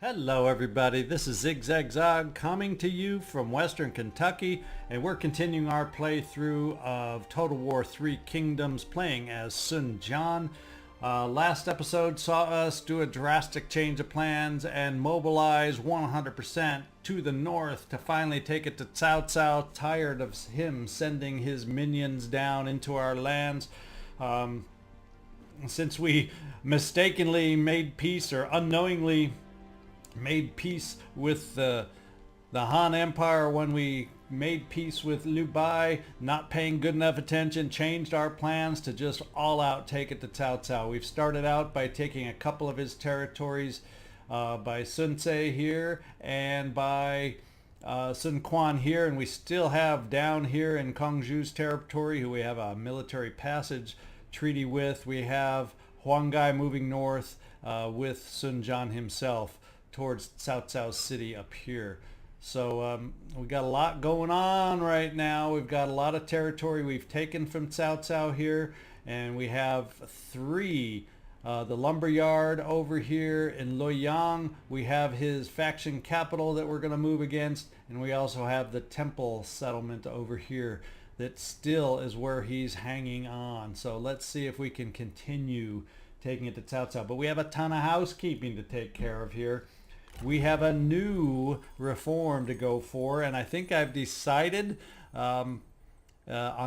Hello everybody, this is ZigZagZog coming to you from Western Kentucky, and we're continuing our playthrough of Total War 3 Kingdoms playing as Sun Jian. Last episode saw us do a drastic change of plans and mobilize 100% to the north to finally take it to Cao Cao, tired of him sending his minions down into our lands. Since we mistakenly made peace or unknowingly made peace with the Han Empire when we made peace with Liu Bei, not paying good enough attention, changed our plans to just all out take it to Cao Cao. We've started out by taking a couple of his territories by Sun Ce here and by Sun Quan here, and we still have down here in Kongzhu's territory, who we have a military passage treaty with. We have Huang Gai moving north with Sun Jian himself towards Cao Cao city up here. So we got a lot going on right now. We've got a lot of territory we've taken from Cao Cao here, and we have three. The lumber yard over here in Luoyang, we have his faction capital that we're going to move against, and we also have the temple settlement over here that still is where he's hanging on. So let's see if we can continue taking it to Cao Cao. But we have a ton of housekeeping to take care of here. We have a new reform to go for, and I think I've decided on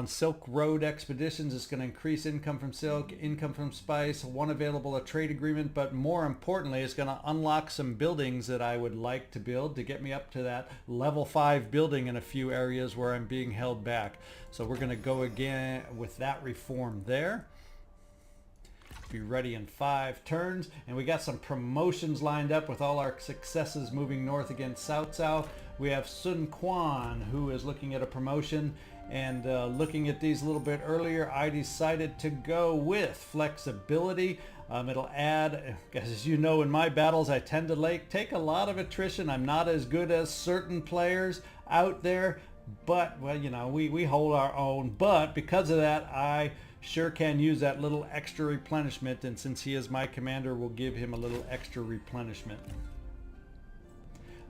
Silk Road expeditions. It's going to increase income from silk, income from spice, one available a trade agreement, but more importantly, it's going to unlock some buildings that I would like to build to get me up to that level 5 building in a few areas where I'm being held back. So we're going to go again with that reform there. Be ready in 5 turns, and we got some promotions lined up with all our successes moving north against Cao Cao. We have Sun Quan, who is looking at a promotion, and looking at these a little bit earlier, I decided to go with flexibility. It'll add, as you know, in my battles I tend to take a lot of attrition. I'm not as good as certain players out there, but well, you know, we hold our own. But because of that, I sure can use that little extra replenishment, and since he is my commander, we'll give him a little extra replenishment.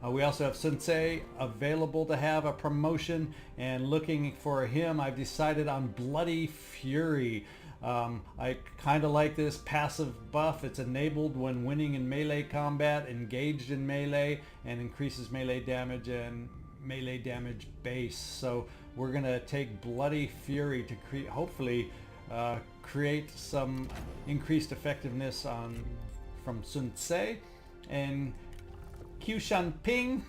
We also have Sun Ce available to have a promotion, and looking for him, I've decided on Bloody Fury. I kind of like this passive buff. It's enabled when winning in melee combat, engaged in melee, and increases melee damage and melee damage base. So we're going to take Bloody Fury to hopefully create some increased effectiveness from Sun Ce. And Qiushan Ping,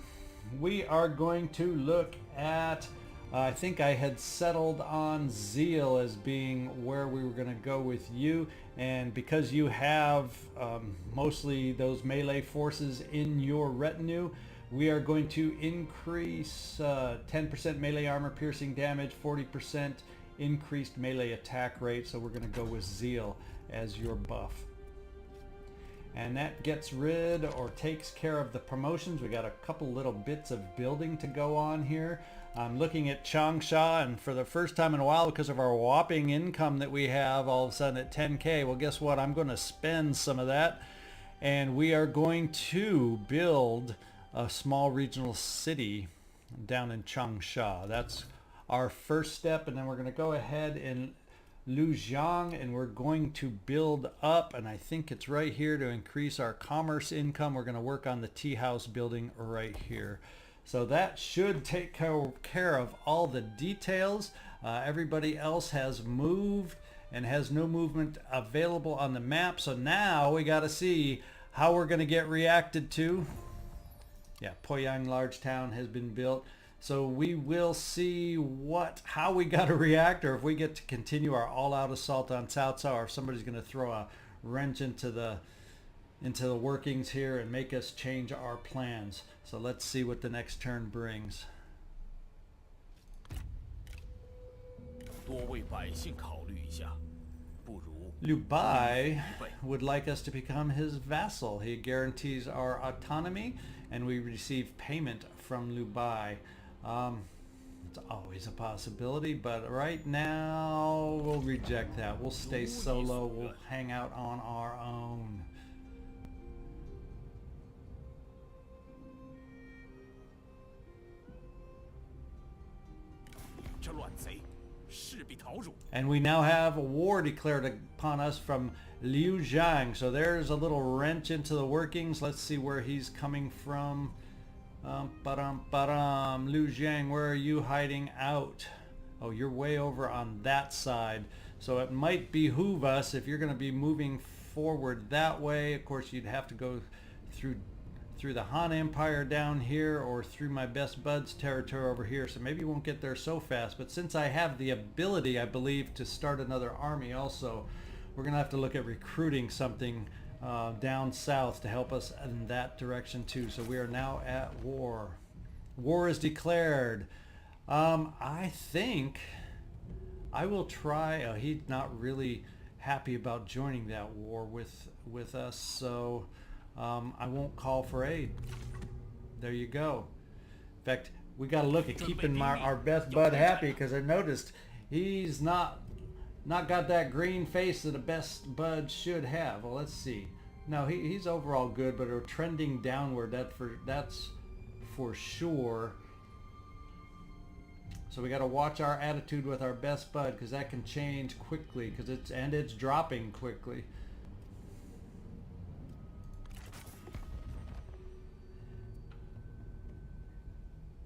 we are going to look at, I think I had settled on Zeal as being where we were going to go with you, and because you have mostly those melee forces in your retinue, we are going to increase 10% melee armor piercing damage, 40% increased melee attack rate, so we're going to go with Zeal as your buff. And that gets rid or takes care of the promotions. We got a couple little bits of building to go on here. I'm looking at Changsha, and for the first time in a while, because of our whopping income that we have all of a sudden at 10K, well, guess what? I'm going to spend some of that, and we are going to build a small regional city down in Changsha. That's our first step, and then we're going to go ahead in Luoyang, and we're going to build up, and I think it's right here to increase our commerce income. We're going to work on the tea house building right here. So that should take care of all the details. Everybody else has moved and has no movement available on the map. So now we got to see how we're going to get reacted to. Yeah, Poyang Large Town has been built. So we will see how we got to react, or if we get to continue our all-out assault on Cao Cao, or if somebody's going to throw a wrench into the workings here and make us change our plans. So let's see what the next turn brings. Liu Bei would like us to become his vassal. He guarantees our autonomy, and we receive payment from Liu Bei. It's always a possibility, but right now we'll reject that. We'll stay solo. We'll hang out on our own. And we now have a war declared upon us from Liu Jian. So there's a little wrench into the workings. Let's see where he's coming from. Liu Jian, where are you hiding out? Oh, you're way over on that side. So it might behoove us, if you're going to be moving forward that way, of course you'd have to go through the Han Empire down here or through my best bud's territory over here, so maybe you won't get there so fast. But since I have the ability, I believe, to start another army also, we're gonna have to look at recruiting something down south to help us in that direction too. So we are now at war. War is declared. I think I will try. He's not really happy about joining that war with us, so I won't call for aid. There you go. In fact, we got to look at keeping our best bud happy, because I noticed he's not got that green face that a best bud should have. Well, let's see. No, he's overall good, but we're trending downward. That's for sure. So we got to watch our attitude with our best bud, because that can change quickly, because it's dropping quickly.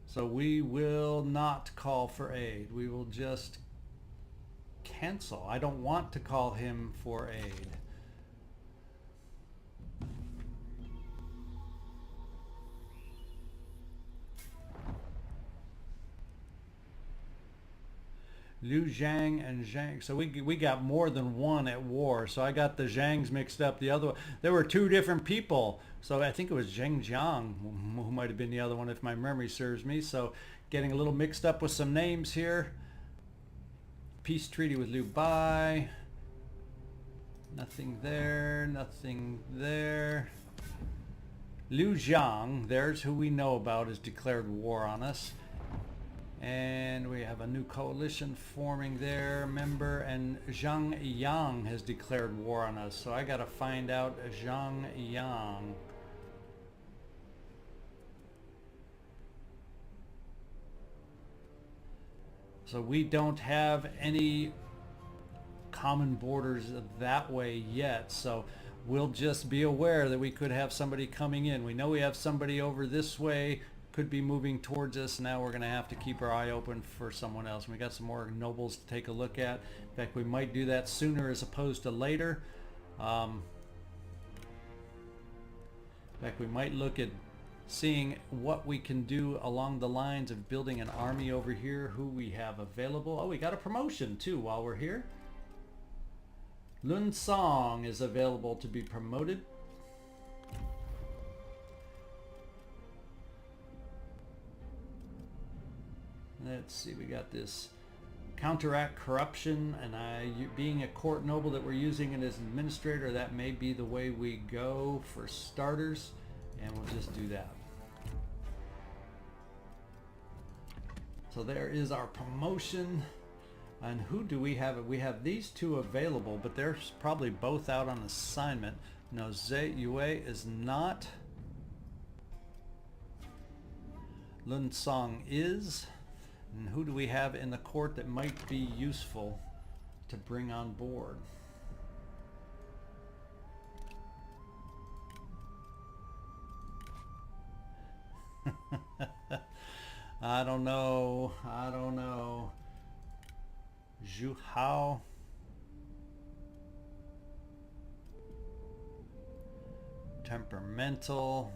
So we will not call for aid. We will just cancel. I don't want to call him for aid. Liu Zhang and Zhang. So we got more than one at war. So I got the Zhangs mixed up. The other, there were two different people. So I think it was Zheng Jiang who might have been the other one, if my memory serves me. So getting a little mixed up with some names here. Peace treaty with Liu Bai. Nothing there. Nothing there. Liu Zhang, there's who we know about, has declared war on us. And we have a new coalition forming there, member, and Zhang Yang has declared war on us. So I got to find out Zhang Yang. So we don't have any common borders that way yet. So we'll just be aware that we could have somebody coming in. We know we have somebody over this way, could be moving towards us. Now we're going to have to keep our eye open for someone else. We got some more nobles to take a look at. In fact, we might do that sooner as opposed to later. In fact, we might look at seeing what we can do along the lines of building an army over here, who we have available. Oh, we got a promotion too while we're here. Lun Song is available to be promoted. Let's see, we got this counteract corruption, and being a court noble that we're using it as administrator, that may be the way we go for starters, and we'll just do that. So there is our promotion. And who do we have? We have these two available, but they're probably both out on assignment. No, Zhe Yue is not. Lun Song is. And who do we have in the court that might be useful to bring on board? I don't know. I don't know. Zhu Hao. Temperamental.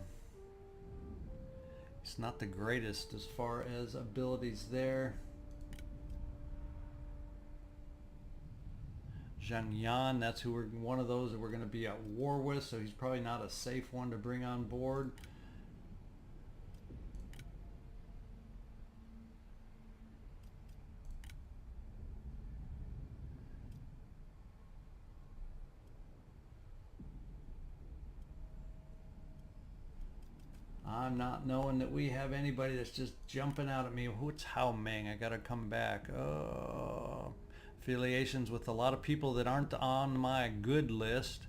It's not the greatest as far as abilities there. Zhang Yan, that's who one of those that we're going to be at war with, so he's probably not a safe one to bring on board. I'm not knowing that we have anybody that's just jumping out at me. Who's Hao Meng? I gotta come back. Oh, affiliations with a lot of people that aren't on my good list.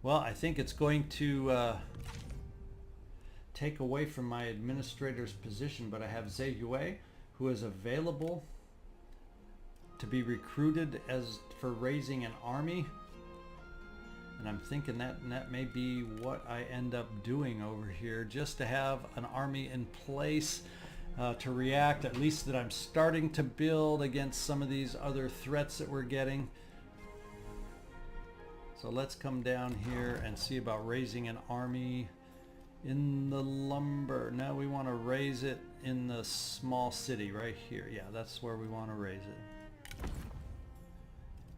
Well, I think it's going to take away from my administrator's position, but I have Zeyue, who is available to be recruited as for raising an army. And I'm thinking that may be what I end up doing over here, just to have an army in place to react, at least that I'm starting to build against some of these other threats that we're getting. So let's come down here and see about raising an army in the lumber. No, we want to raise it in the small city right here. Yeah, that's where we want to raise it.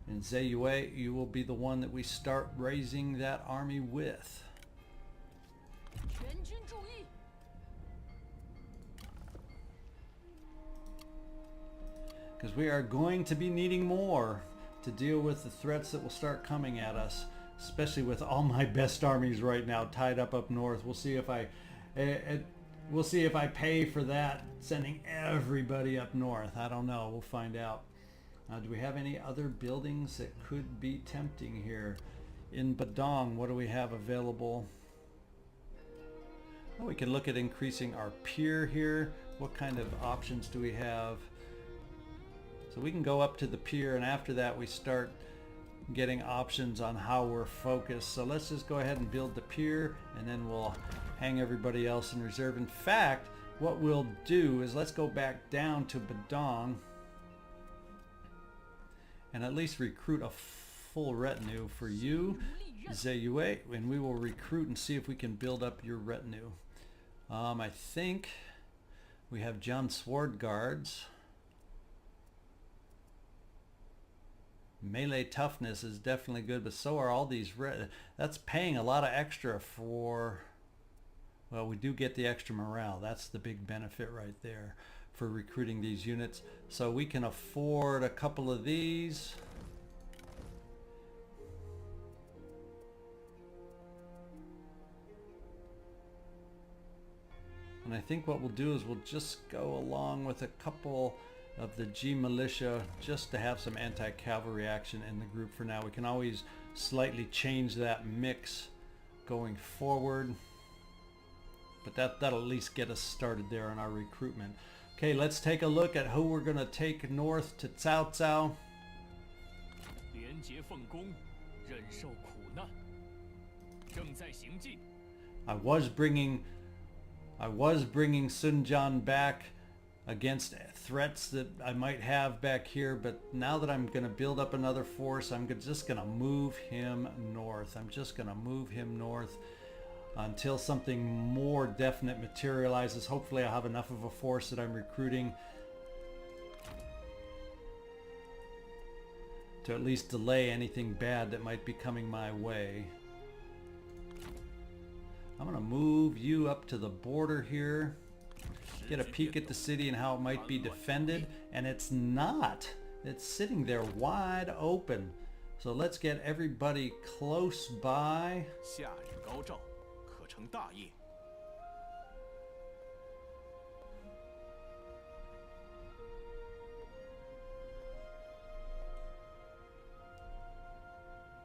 And Zeyue, you will be the one that we start raising that army with. Because we are going to be needing more to deal with the threats that will start coming at us, especially with all my best armies right now tied up north. We'll see if I pay for that, sending everybody up north. I don't know. We'll find out. Do we have any other buildings that could be tempting here? In Badong, what do we have available? Well, we can look at increasing our pier here. What kind of options do we have? So we can go up to the pier, and after that we start getting options on how we're focused. So let's just go ahead and build the pier, and then we'll hang everybody else in reserve. In fact, what we'll do is let's go back down to Badong and at least recruit a full retinue for you, Zeyue, and we will recruit and see if we can build up your retinue. I think we have Jian Sword Guards. Melee toughness is definitely good, but so are all these. That's paying a lot of extra for, well, we do get the extra morale. That's the big benefit right there for recruiting these units. So we can afford a couple of these. And I think what we'll do is we'll just go along with a couple of the G militia just to have some anti-cavalry action in the group for now. We can always slightly change that mix going forward, but that'll at least get us started there on our recruitment. Okay, let's take a look at who we're going to take north to Cao Cao. I was bringing Sun Jian back against threats that I might have back here, but now that I'm going to build up another force, I'm just going to move him north. I'm just going to move him north until something more definite materializes. Hopefully I'll have enough of a force that I'm recruiting to at least delay anything bad that might be coming my way. I'm going to move you up to the border here, get a peek at the city and how it might be defended, and it's not. It's sitting there wide open. So let's get everybody close by.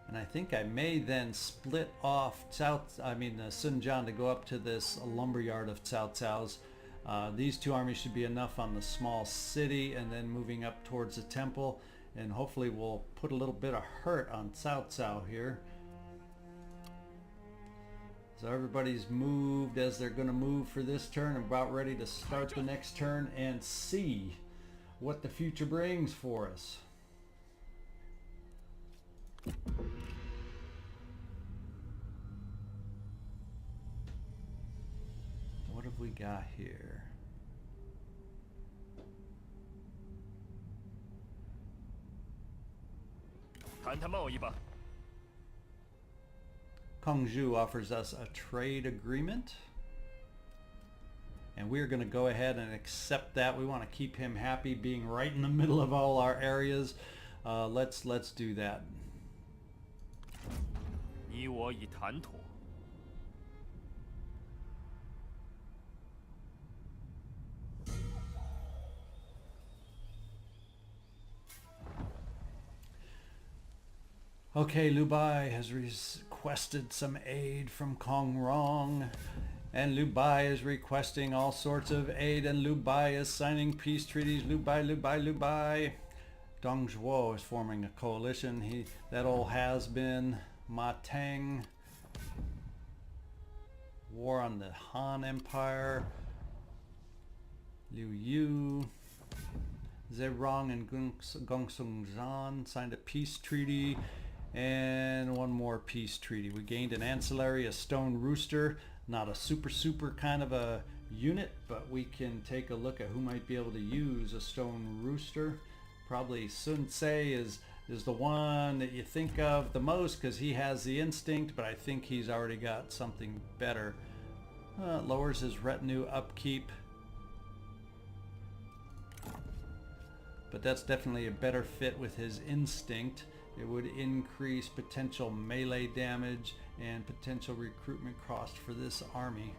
And I think I may then split off Sun Jian to go up to this lumberyard of Cao Cao's. These two armies should be enough on the small city, and then moving up towards the temple, and hopefully we'll put a little bit of hurt on Cao Cao here. So everybody's moved as they're going to move for this turn, and about ready to start the next turn and see what the future brings for us. What have we got here? Kongzhu offers us a trade agreement, and we're going to go ahead and accept that. We want to keep him happy being right in the middle of all our areas. Let's do that. Okay, Liu Bai has requested some aid from Kong Rong. And Liu Bai is requesting all sorts of aid, and Liu Bai is signing peace treaties. Liu Bai, Liu Bai, Liu Bai. Dong Zhuo is forming a coalition. That old has-been. Ma Teng. War on the Han Empire. Liu Yu. Zerong and Gongsung Zhan signed a peace treaty. And one more peace treaty. We gained an ancillary, a stone rooster. Not a super kind of a unit, but we can take a look at who might be able to use a stone rooster. Probably Sun Tse is the one that you think of the most because he has the instinct, but I think he's already got something better. Lowers his retinue upkeep. But that's definitely a better fit with his instinct. It would increase potential melee damage and potential recruitment cost for this army.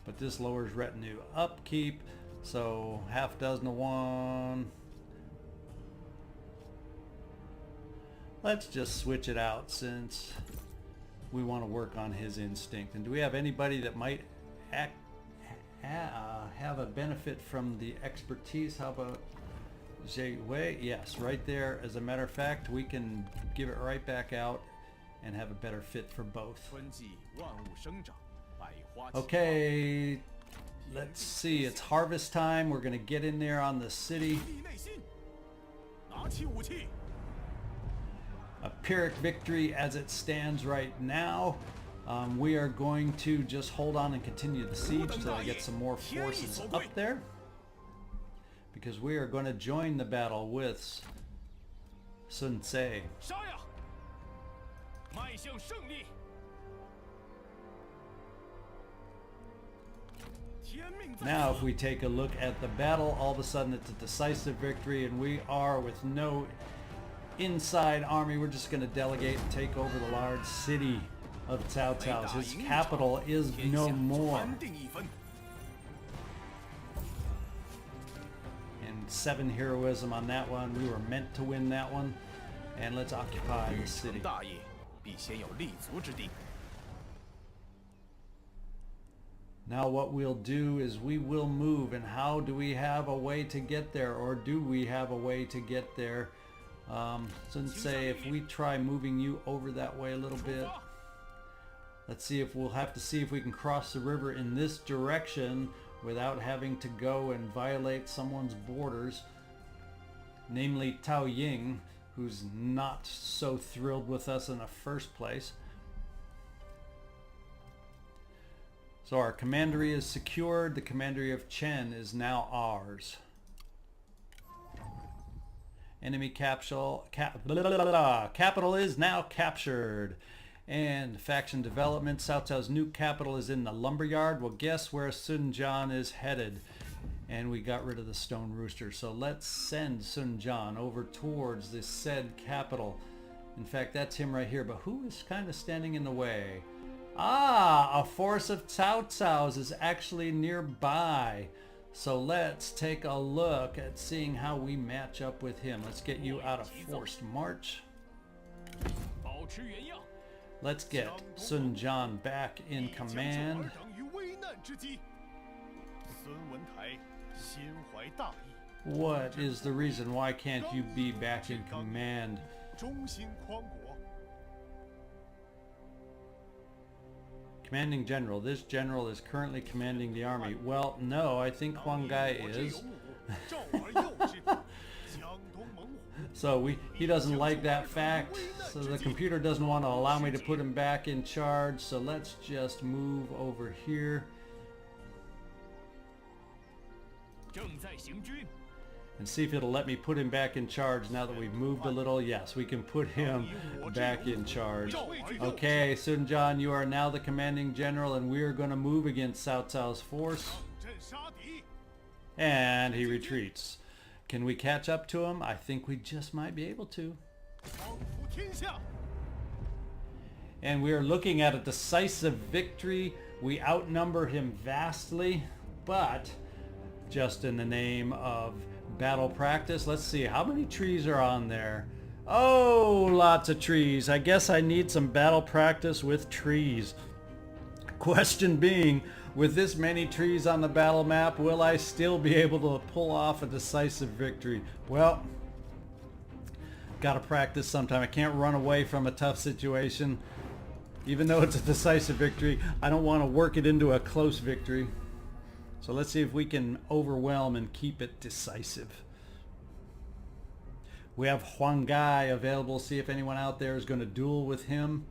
But this lowers retinue upkeep, so half dozen of one. Let's just switch it out since we want to work on his instinct. And do we have anybody that might have a benefit from the expertise? How about Zhe Wei? Yes, right there. As a matter of fact, we can give it right back out and have a better fit for both. Okay, let's see. It's harvest time. We're going to get in there on the city. A Pyrrhic victory as it stands right now. We are going to just hold on and continue the siege till I get some more forces up there, because we are going to join the battle with Sun Tse. Now if we take a look at the battle, all of a sudden it's a decisive victory, and we are with no inside army. We're just going to delegate and take over the large city of Cao Cao's. His capital is no more. And 7 heroism on that one. We were meant to win that one. And let's occupy the city. Now what we'll do is we will move. And how do we have a way to get there? Or do we have a way to get there? Sun Tse, if we try moving you over that way a little bit. Let's see if we'll have to see if we can cross the river in this direction without having to go and violate someone's borders. Namely Tao Ying, who's not so thrilled with us in the first place. So our commandery is secured. The commandery of Chen is now ours. Enemy capital is now captured. And faction development, Cao Cao's new capital is in the lumberyard. Well, guess where Sun Jian is headed? And we got rid of the stone rooster. So let's send Sun Jian over towards this said capital. In fact, that's him right here. But who is kind of standing in the way? Ah, a force of Cao Cao's is actually nearby. So let's take a look at seeing how we match up with him. Let's get you out of forced march. Let's get Sun Jian back in command. What is the reason? Why can't you be back in command? Commanding General. This general is currently commanding the army. Well, no, I think Huang Gai is. So he doesn't like that fact. So the computer doesn't want to allow me to put him back in charge. So let's just move over here. And see if it'll let me put him back in charge now that we've moved a little. Yes, we can put him back in charge. Okay, Sun Jian, you are now the commanding general, and we are going to move against Cao Cao's force. And he retreats. Can we catch up to him? I think we just might be able to. And we are looking at a decisive victory. We outnumber him vastly, but just in the name of battle practice. Let's see how many trees are on there. Oh, lots of trees. I guess I need some battle practice with trees. Question being, with this many trees on the battle map, will I still be able to pull off a decisive victory? Well, gotta practice sometime. I can't run away from a tough situation. Even though it's a decisive victory, I don't want to work it into a close victory. So let's see if we can overwhelm and keep it decisive. We have Huang Gai available. See if anyone out there is going to duel with him.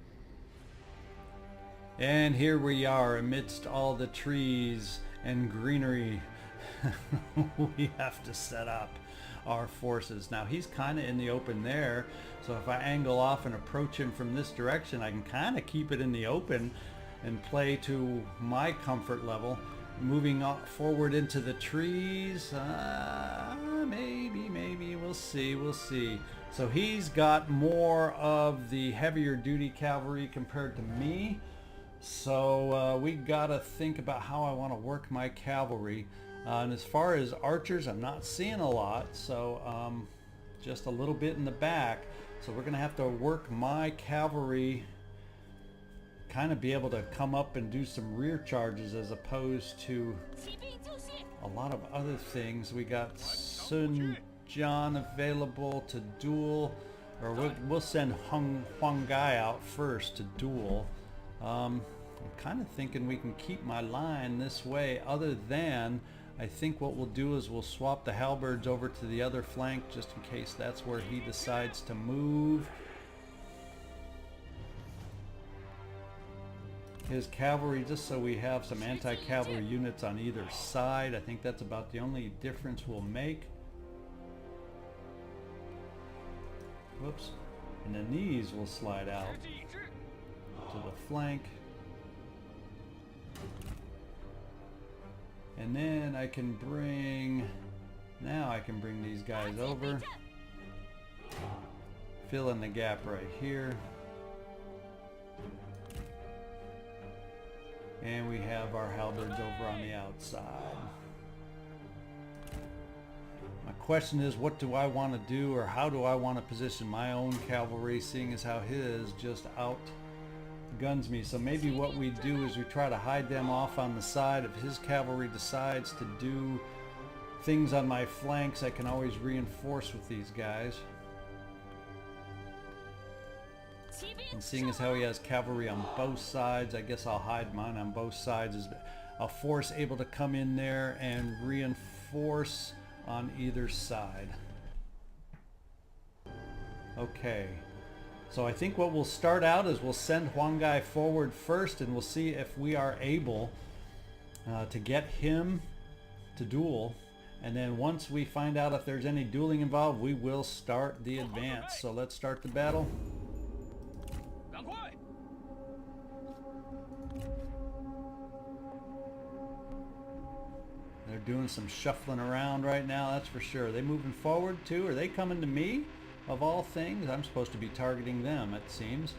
And here we are amidst all the trees and greenery. We have to set up our forces. Now he's kind of in the open there. So if I angle off and approach him from this direction, I can kind of keep it in the open and play to my comfort level. Moving forward into the trees, maybe, we'll see. So he's got more of the heavier duty cavalry compared to me. So we gotta think about how I want to work my cavalry. And as far as archers, I'm not seeing a lot, so just a little bit in the back. So we're gonna have to work my cavalry, kind of be able to come up and do some rear charges as opposed to a lot of other things. We got Jian available to duel, or we'll send Huang Gai out first to duel. I'm kind of thinking we can keep my line this way, other than I think what we'll do is we'll swap the halberds over to the other flank just in case that's where he decides to move. His cavalry, just so we have some anti-cavalry units on either side. I think that's about the only difference we'll make. Whoops. And then these will slide out to the flank. And then I can bring, now I can bring these guys over. Fill in the gap right here. And we have our halberds over on the outside. My question is, what do I want to do, or how do I want to position my own cavalry, seeing as how his just outguns me? So maybe what we do is we try to hide them off on the side. If his cavalry decides to do things on my flanks, I can always reinforce with these guys. And seeing as how he has cavalry on both sides, I guess I'll hide mine on both sides. Is a force able to come in there and reinforce on either side. Okay, so I think what we'll start out is we'll send Huang Gai forward first, and we'll see if we are able to get him to duel. And then once we find out if there's any dueling involved, we will start the advance. So let's start the battle. They're doing some shuffling around right now, that's for sure. Are they moving forward too? Are they coming to me, of all things? I'm supposed to be targeting them, it seems.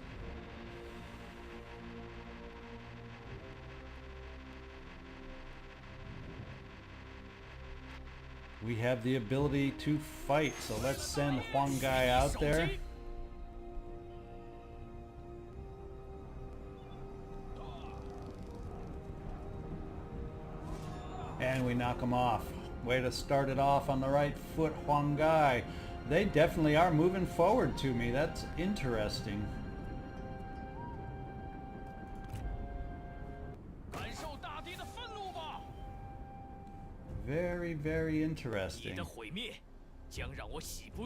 We have the ability to fight, so let's send Huang Gai out there. And we knock them off. Way to start it off on the right foot, Huang Gai. They definitely are moving forward to me. That's interesting. Very, very interesting.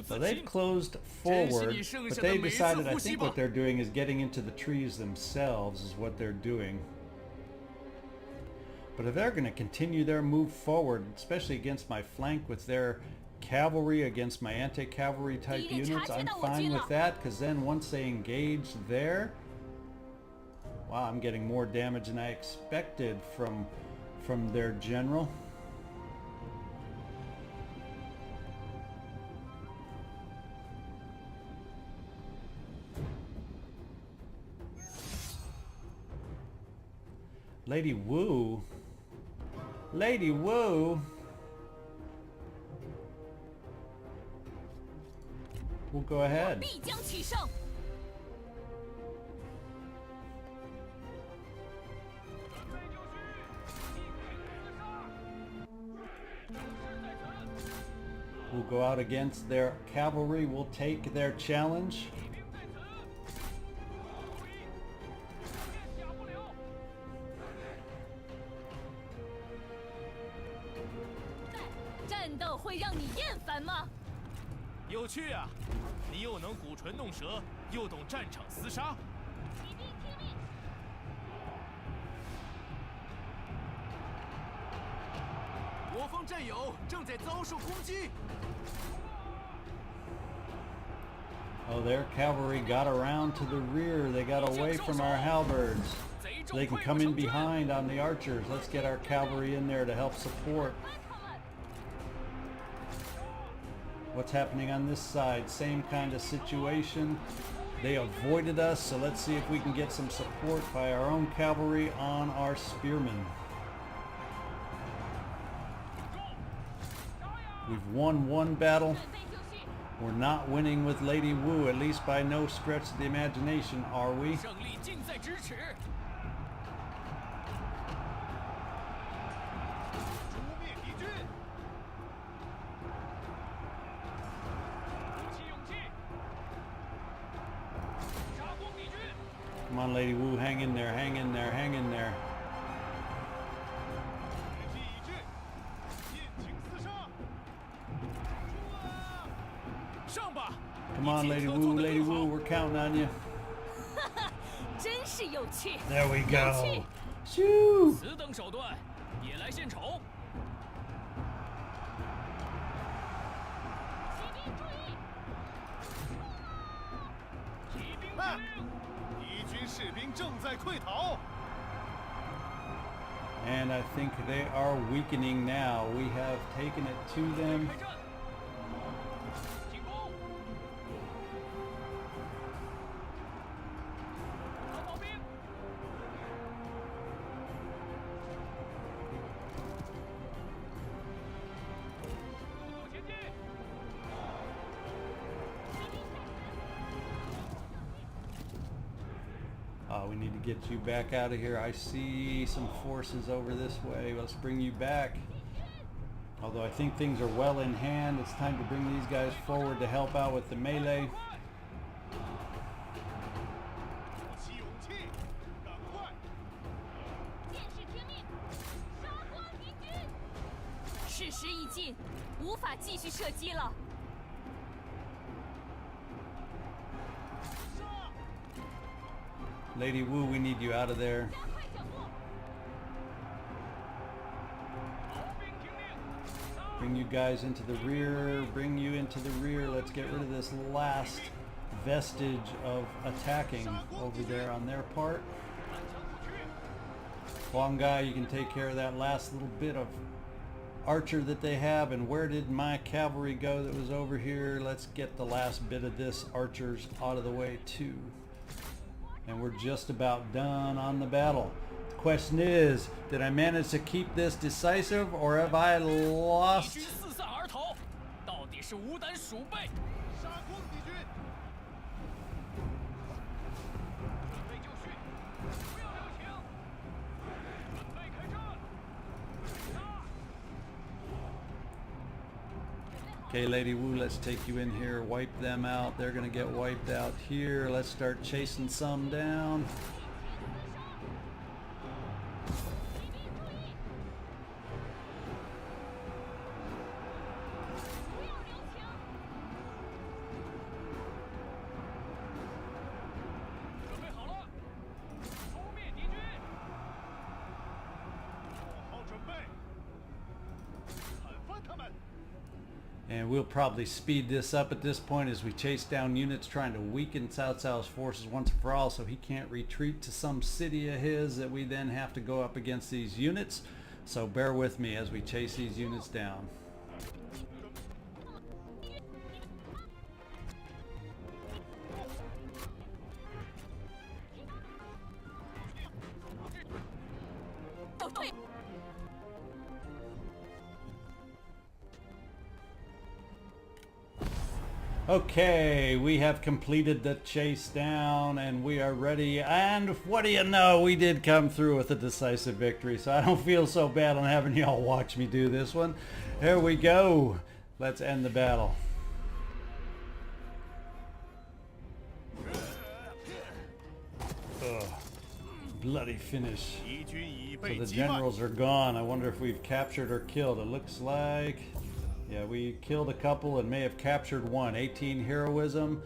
So they've closed forward, but they decided, I think what they're doing is getting into the trees themselves is what they're doing. But if they're going to continue their move forward, especially against my flank with their cavalry against my anti-cavalry type units, I'm fine with that, because then once they engage there, wow, I'm getting more damage than I expected from their general. Lady Wu. Lady Wu. we'll go ahead. 必将取胜。 We'll go out against their cavalry. We'll take their challenge. 战斗会让你厌烦吗？ 有趣啊！你又能鼓唇弄舌，又懂战场厮杀。骑兵听令！ 我方战友正在遭受攻击。 Oh, their cavalry got around to the rear. They got away from our halberds. They can come in behind on the archers. Let's get our cavalry in there to help support. What's happening on this side? Same kind of situation. They avoided us, so let's see if we can get some support by our own cavalry on our spearmen. We've won one battle. 准备就绪。 We're not winning with Lady Wu, at least by no stretch of the imagination, are we? 胜利近在咫尺。诛灭敌军。鼓起勇气。杀光敌军。 Come on, Lady Wu, hang in there, hang in there, hang in there. 决计已至，尽情厮杀。上吧！ Come on, Lady Wu, Lady Wu, we're counting on you. 真是有趣。 There we 有 go. 趣。 Shoo! 此等手段，也来献丑。骑兵注意！骑兵听令，敌军士兵正在溃逃。 And I think they are weakening now. We have taken it to them. 开战！进攻！打炮兵！速度前进！ We need to get you back out of here. I see some forces over this way. Let's bring you back. Although I think things are well in hand, it's time to bring these guys forward to help out with the melee. 鼓起勇气，赶快！ 剑士听命，杀光敌军！事时已尽，无法继续射击了。 Lady Wu, we need you out of there. 加快脚步！ 炮兵听令， Bring you guys into the rear. Bring you into the rear. Let's get rid of this last vestige of attacking over there on their part. 单枪不屈。 Long guy, you can take care of that last little bit of archer that they have. And where did my cavalry go that was over here? Let's get the last bit of this archers out of the way too. And we're just about done on the battle. The question is, did I manage to keep this decisive or have I 敌 lost? 军四散而逃，到底是无胆鼠辈！杀光敌军！准备就绪，不要留情！准备开战！杀！ Okay, Lady Wu, let's take you in here, wipe them out. They're gonna get wiped out here. Let's start chasing some down. 骑兵注意！不要留情！ 准备好了，诛灭敌军！做好准备，砍翻他们！ And we'll probably speed this up at this point as we chase down units trying to weaken Cao Cao's forces once and for all so he can't retreat to some city of his that we then have to go up against these units. So bear with me as we chase these units down. Okay, we have completed the chase down and we are ready. And what do you know? We did come through with a decisive victory, so I don't feel so bad on having y'all watch me do this one. Here we go. Let's end the battle. Ugh. Bloody finish. 敌军已 So 被 the 击败。 generals are gone. I wonder if we've captured or killed. It looks like, yeah, we killed a couple and may have captured one. 18 heroism.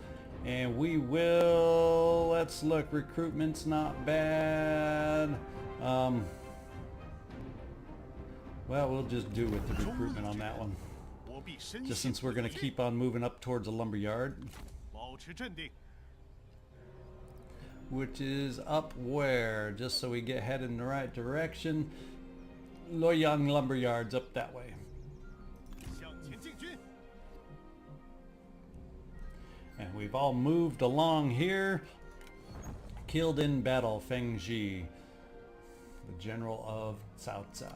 And we will, let's look, recruitment's not bad. Well, we'll just do with the recruitment on that one. 我必深 Just 信 since we're going to keep on moving up towards a lumber yard. 保持镇定。 Which is up where? Just so we get headed in the right direction. Loyang lumber yard's up that way. 向前进军。 And we've all moved along here. Killed in battle Feng Ji, the general of Cao Cao.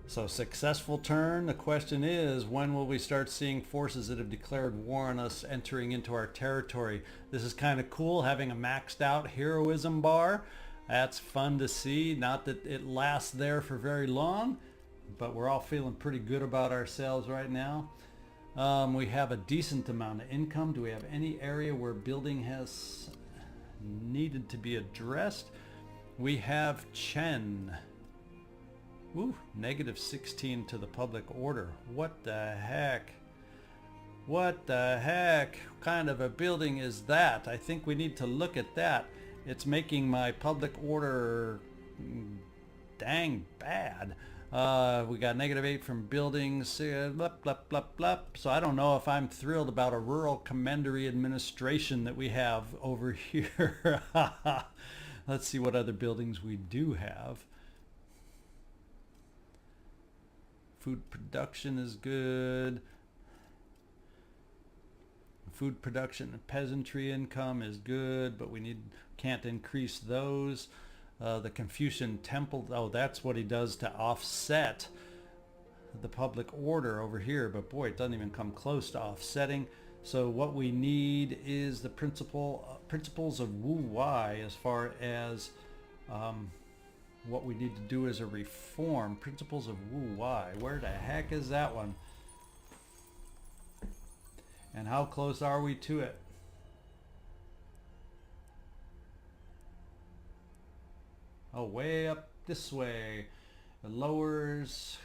So successful turn. The question is, when will we start seeing forces that have declared war on us entering into our territory? This is kind of cool, having a maxed out heroism bar. That's fun to see. Not that it lasts there for very long, but we're all feeling pretty good about ourselves right now. We have a decent amount of income. Do we have any area where building has needed to be addressed? We have Chen. Ooh, -16 to the public order. What the heck? What the heck? What kind of a building is that? I think we need to look at that. It's making my public order dang bad. We got -8 from buildings, blah, blah, blah, blah. So I don't know if I'm thrilled about a rural commandery administration that we have over here. Let's see what other buildings we do have. Food production is good. Food production and peasantry income is good, but we can't increase those. The Confucian temple, oh, that's what he does to offset the public order over here, but boy, it doesn't even come close to offsetting. So what we need is the principles of Wu Wai as far as what we need to do as a reform. Principles of Wu Wai. Where the heck is that one? And how close are we to it? Oh, way up this way. It lowers.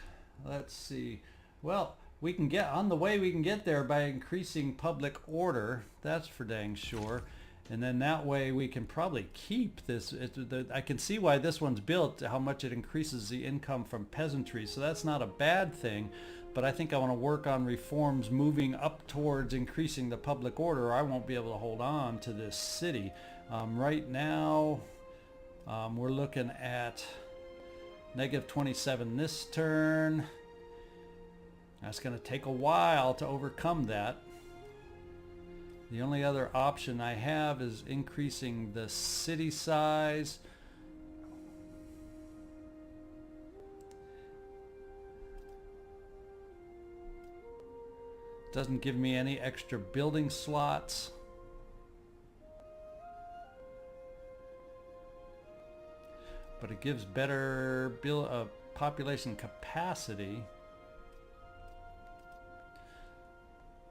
Let's see. Well, we can get on the way. We can get there by increasing public order. That's for dang sure. And then that way we can probably keep this. I can see why this one's built, how much it increases the income from peasantry. So that's not a bad thing. But I think I want to work on reforms moving up towards increasing the public order, or I won't be able to hold on to this city. Right now, we're looking at -27 this turn. That's going to take a while to overcome that. The only other option I have is increasing the city size. Doesn't give me any extra building slots. But it gives better population capacity.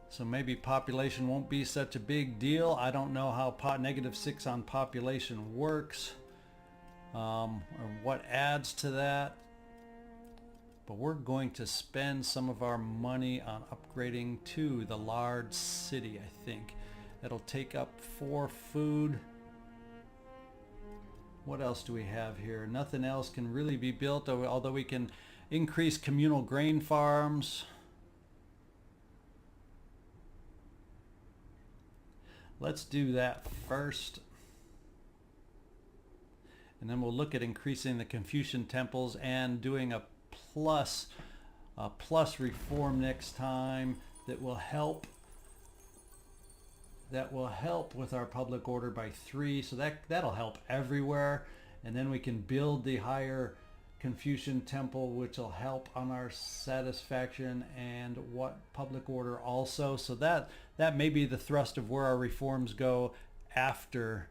So maybe population won't be such a big deal. I don't know how -6 on population works, or what adds to that. But we're going to spend some of our money on upgrading to the large city, I think. It'll take up 4 food. What else do we have here? Nothing else can really be built, although we can increase communal grain farms. Let's do that first. And then we'll look at increasing the Confucian temples and doing a plus reform next time that will help with our public order by 3. So that'll help everywhere. And then we can build the higher Confucian temple, which will help on our satisfaction, and what public order also. So that may be the thrust of where our reforms go after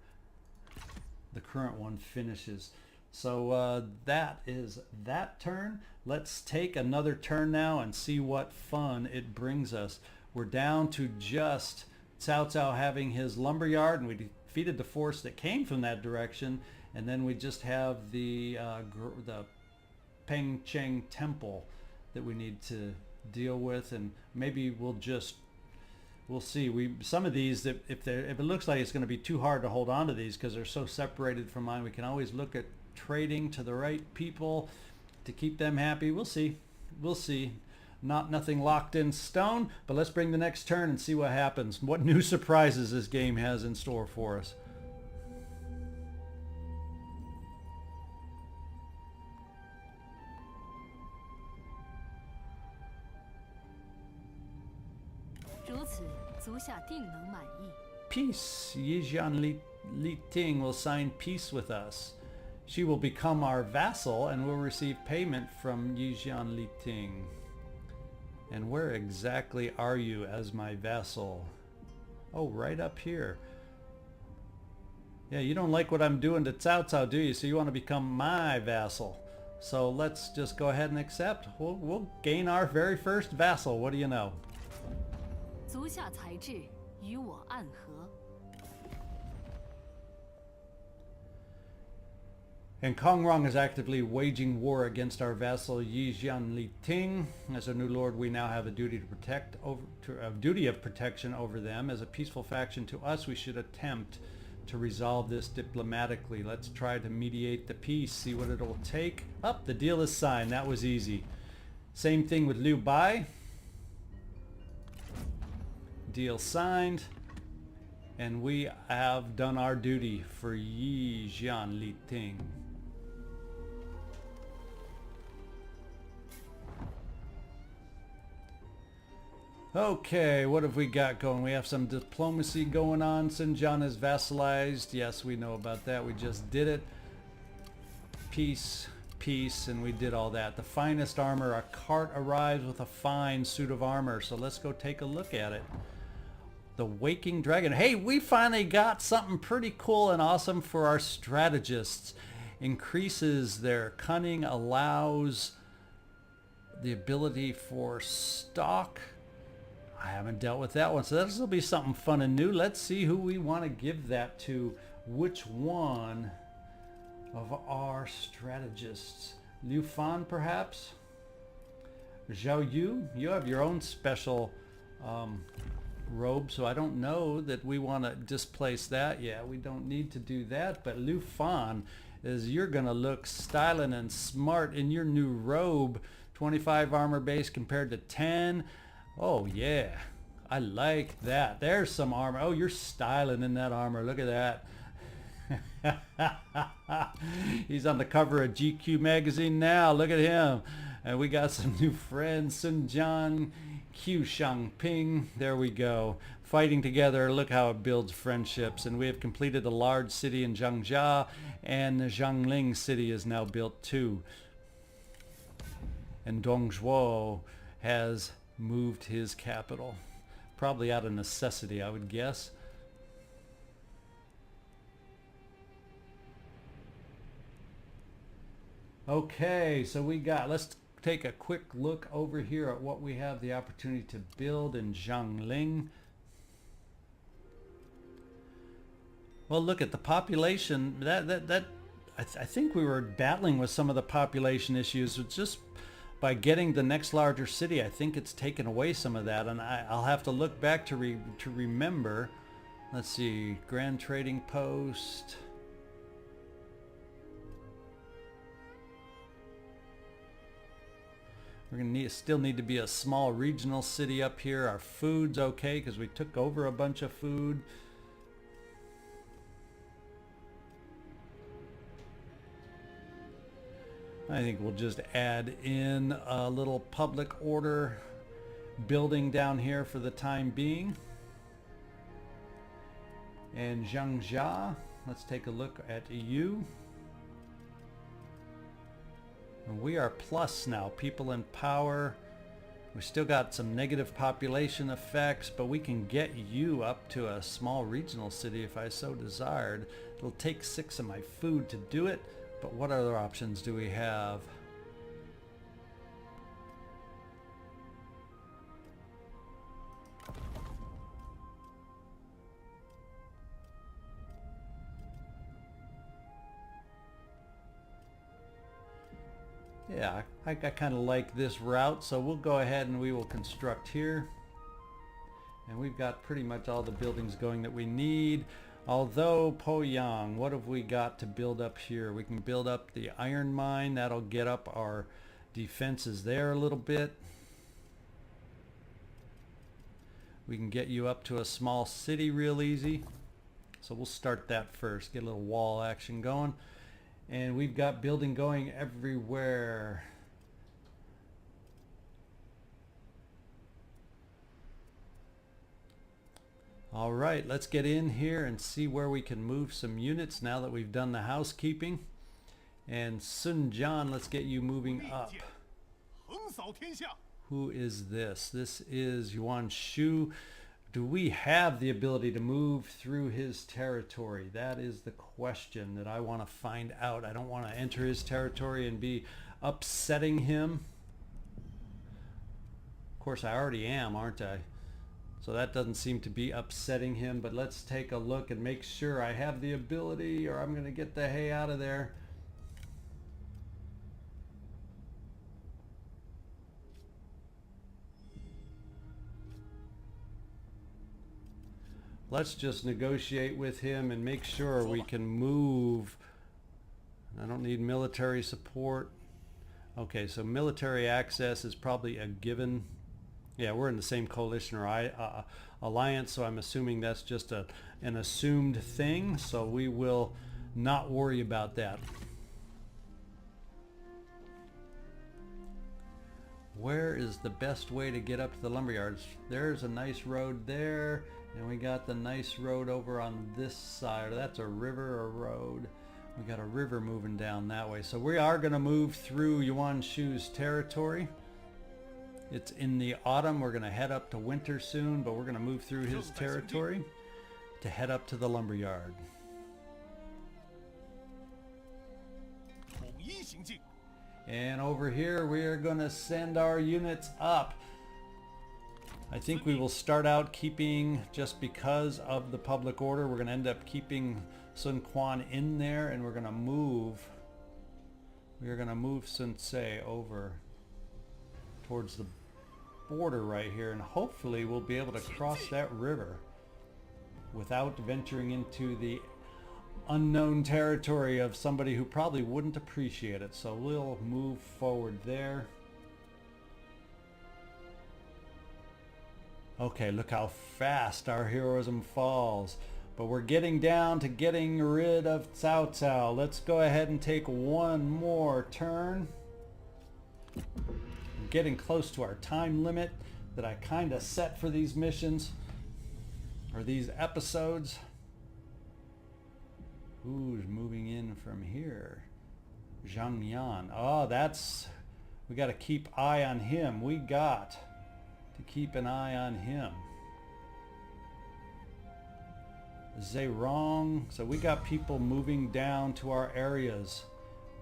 the current one finishes. So that is that turn. Let's take another turn now and see what fun it brings us. We're down to just Cao Cao having his lumberyard, and we defeated the force that came from that direction, and then we just have the Peng Cheng temple that we need to deal with, and maybe we'll see. Some of these, if it looks like it's going to be too hard to hold on to these because they're so separated from mine, we can always look at trading to the right people to keep them happy. We'll see. Nothing locked in stone, but let's bring the next turn and see what happens. What new surprises this game has in store for us. Peace. Jian Li Ting will sign peace with us. She will become our vassal and will receive payment from Jian Li Ting. And where exactly are you as my vassal? Oh, right up here. Yeah, you don't like what I'm doing to Cao Cao, do you? So you want to become my vassal. So let's just go ahead and accept. We'll gain our very first vassal. What do you know? And Kongrong is actively waging war against our vassal Jian Li Ting. As a new lord, we now have a duty of protection over them. As a peaceful faction to us, we should attempt to resolve this diplomatically. Let's try to mediate the peace, see what it'll take. The deal is signed. That was easy. Same thing with Liu Bai. Deal signed. And we have done our duty for Jian Li Ting. Okay, what have we got going? We have some diplomacy going on. Xinjiang is vassalized. Yes, we know about that. We just did it. Peace, peace, and we did all that. The finest armor. A cart arrives with a fine suit of armor. So let's go take a look at it. The Waking Dragon. Hey, we finally got something pretty cool and awesome for our strategists. Increases their cunning, allows the ability for stock. I haven't dealt with that one, so this will be something fun and new. Let's see who we want to give that to. Which one of our strategists? Liu Fan, perhaps? Zhao Yu, you have your own special robe, so I don't know that we want to displace that. Yeah, we don't need to do that, but Liu Fan, you're going to look styling and smart in your new robe. 25 armor base compared to 10. Oh yeah, I like that. There's some armor. Oh, you're styling in that armor. Look at that. He's on the cover of GQ magazine now. Look at him. And we got some new friends. Sun Jian, Qiu Shangping. There we go. Fighting together. Look how it builds friendships. And we have completed a large city in Zhangjia, and the Zhangling city is now built too. And Dongzhuo has moved his capital, probably out of necessity, I would guess. Okay, so let's take a quick look over here at what we have the opportunity to build in Zhangling. Well, look at the population. I think we were battling with some of the population issues. It's just by getting the next larger city, I think it's taken away some of that, and I'll have to look back to remember. Let's see, Grand Trading Post. We're gonna still need to be a small regional city up here. Our food's okay because we took over a bunch of food. I think we'll just add in a little public order building down here for the time being. And Zhangjia, let's take a look at you. And we are plus now, people in power. We still got some negative population effects, but we can get you up to a small regional city if I so desired. It'll take 6 of my food to do it, but what other options do we have? Yeah, I kind of like this route, so we'll go ahead and we will construct here. And we've got pretty much all the buildings going that we need. Although, Poyang, what have we got to build up here? We can build up the iron mine. That'll get up our defenses there a little bit. We can get you up to a small city real easy. So we'll start that first, get a little wall action going. And we've got building going everywhere. All right, let's get in here and see where we can move some units now that we've done the housekeeping. And Sun Jian, let's get you moving up. Who is this? This is Yuan Shu. Do we have the ability to move through his territory? That is the question that I want to find out. I don't want to enter his territory and be upsetting him. Of course, I already am, aren't I? So that doesn't seem to be upsetting him, but let's take a look and make sure I have the ability or I'm going to get the hay out of there. Let's just negotiate with him and make sure we can move. I don't need military support. Okay, so military access is probably a given. Yeah, we're in the same coalition or alliance, so I'm assuming that's just an assumed thing, so we will not worry about that. Where is the best way to get up to the lumberyards? There's a nice road there. And we got the nice road over on this side. That's a river or road. We got a river moving down that way. So we are going to move through Yuan Shu's territory. It's in the autumn. We're going to head up to winter soon, but we're going to move through his territory to head up to the lumberyard. And over here we are going to send our units up. I think we will start out keeping, just because of the public order, we're going to end up keeping Sun Quan in there, and we're going to move Sun Ce over towards the border right here, and hopefully we'll be able to cross that river without venturing into the unknown territory of somebody who probably wouldn't appreciate it. So we'll move forward there. Okay, look how fast our heroism falls. But we're getting down to getting rid of Cao Cao. Let's go ahead and take one more turn. We're getting close to our time limit that I kind of set for these missions, or these episodes. Who's moving in from here? Zhang Yan. Oh, we got to keep eye on him. We got to keep an eye on him. Zerong. So we got people moving down to our areas.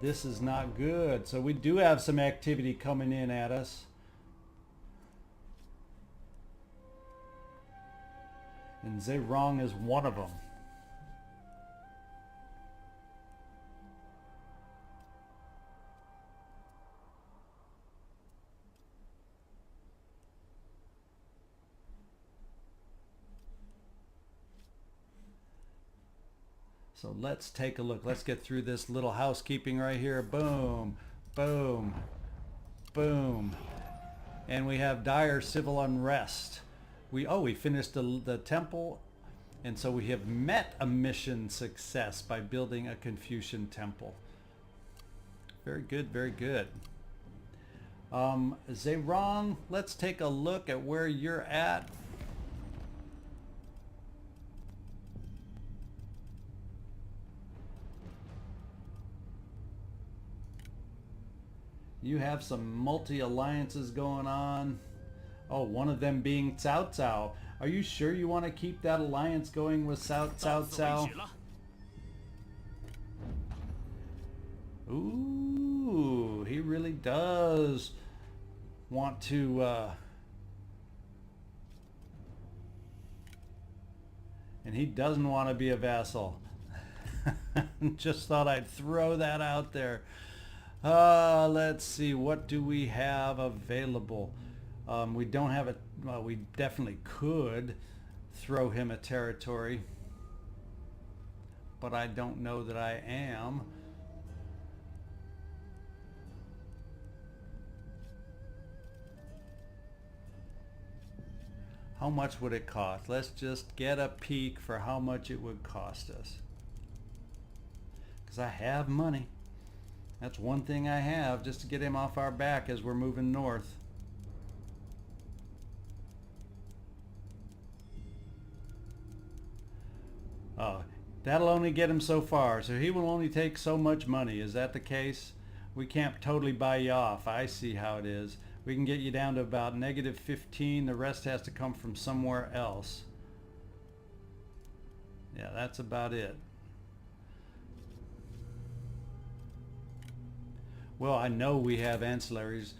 This is not good. So we do have some activity coming in at us. And Zerong is one of them. So let's take a look. Let's get through this little housekeeping right here. Boom, boom, boom. And we have dire civil unrest. We finished the temple, and so we have met a mission success by building a Confucian temple. Very good, very good. Zerong, let's take a look at where you're at. You have some multi-alliances going on. Oh, one of them being Cao Cao. Are you sure you want to keep that alliance going with Cao Cao? Ooh, he really does want to... and he doesn't want to be a vassal. Just thought I'd throw that out there. Let's see, what do we have available? We don't have a... well, we definitely could throw him a territory, but I don't know that I am. How much would it cost? Let's just get a peek for how much it would cost us. Because I have money. That's one thing I have, just to get him off our back as we're moving north. Oh, that'll only get him so far. So he will only take so much money. Is that the case? We can't totally buy you off. I see how it is. We can get you down to about -15. The rest has to come from somewhere else. Yeah, that's about it. Well, I know we have ancillaries.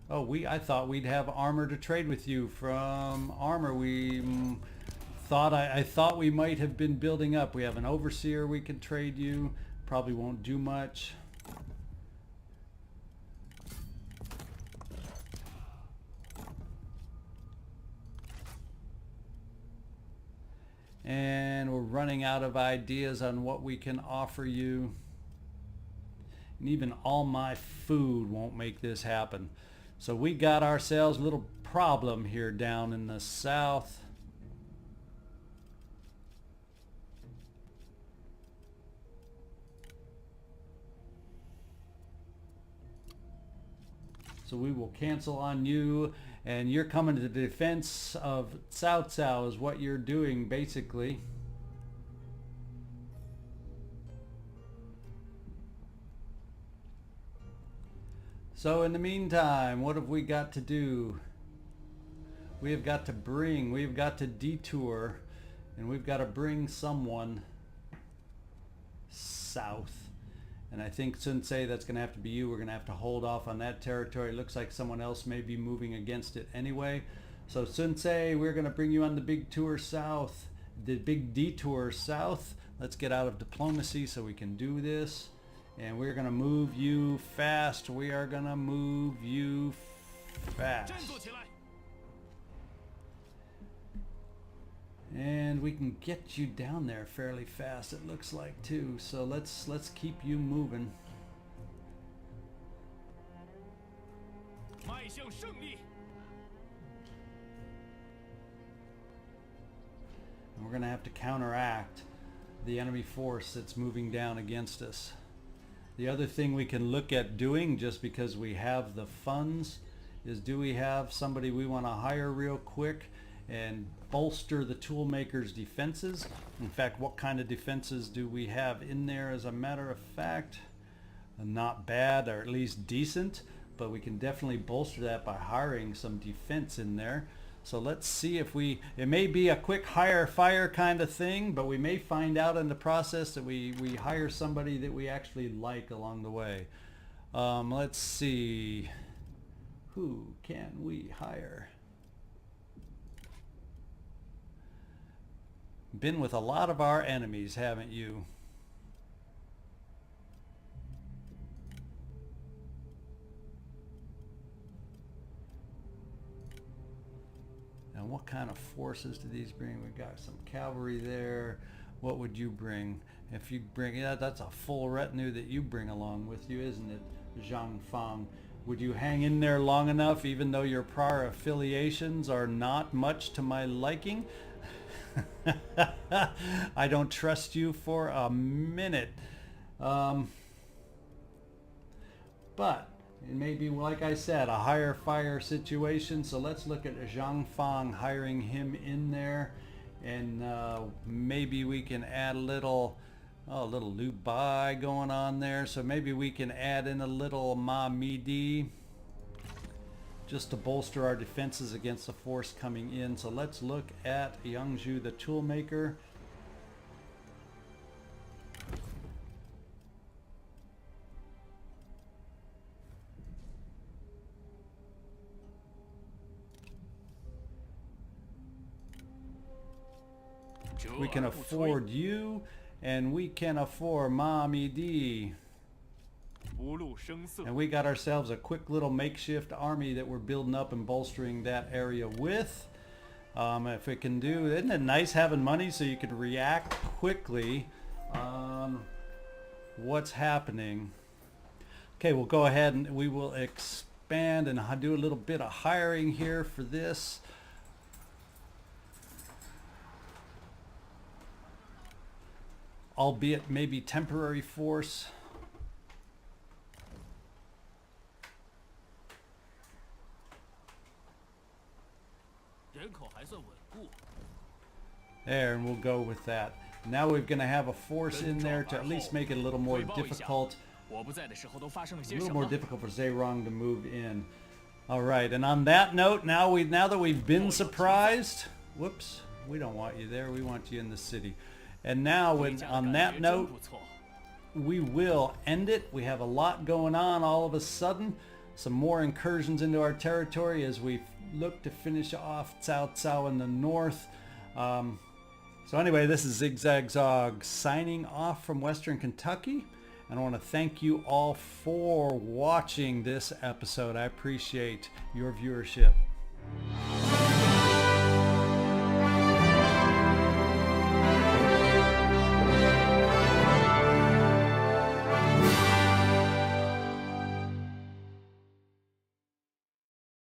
Oh, I thought we'd have armor to trade with you. From armor, I thought we might have been building up. We have an overseer we can trade you. Probably won't do much. And we're running out of ideas on what we can offer you. And even all my food won't make this happen. So we got ourselves a little problem here down in the south. So we will cancel on you, and you're coming to the defense of Cao Cao is what you're doing basically. So in the meantime, what have we got to do? We have got to detour, and we've got to bring someone south. And I think Sensei, that's going to have to be you. We're going to have to hold off on that territory. It looks like someone else may be moving against it anyway. So Sensei, we're going to bring you on the big tour south, the big detour south. Let's get out of diplomacy so we can do this. And we're going to move you fast. We are going to move you fast. And we can get you down there fairly fast, it looks like, too. So let's keep you moving. And we're going to have to counteract the enemy force that's moving down against us. The other thing we can look at doing, just because we have the funds, is do we have somebody we want to hire real quick and bolster the toolmaker's defenses? In fact, what kind of defenses do we have in there? As a matter of fact, not bad, or at least decent, but we can definitely bolster that by hiring some defense in there. So let's see if it may be a quick hire fire kind of thing, but we may find out in the process that we hire somebody that we actually like along the way. Let's see, who can we hire? Been with a lot of our enemies, haven't you? And what kind of forces do these bring? We've got some cavalry there. What would you bring? If you bring, yeah, that's a full retinue that you bring along with you, isn't it, Zhang Fang? Would you hang in there long enough, even though your prior affiliations are not much to my liking? I don't trust you for a minute. But it may be, like I said, a hire fire situation. So let's look at Zhang Fang, hiring him in there, and maybe we can add a little Oh, a little Lubai going on there. So maybe we can add in a little Ma Midi just to bolster our defenses against the force coming in. So let's look at Yangzhou the Toolmaker. We can afford you, and we can afford Ma Midi. And we got ourselves a quick little makeshift army that we're building up and bolstering that area with. If it can do, isn't it nice having money so you can react quickly on what's happening? Okay, we'll go ahead and we will expand and do a little bit of hiring here for this. Albeit maybe temporary force. There, and we'll go with that. Now we're going to have a force in there to at least make it a little more difficult. A little more difficult for Zerong to move in. All right, and on that note, now that we've been surprised, whoops, we don't want you there. We want you in the city. And now, on that note, we will end it. We have a lot going on all of a sudden. Some more incursions into our territory as we look to finish off Cao Cao in the north. So anyway, this is ZigZagZog signing off from Western Kentucky. And I want to thank you all for watching this episode. I appreciate your viewership.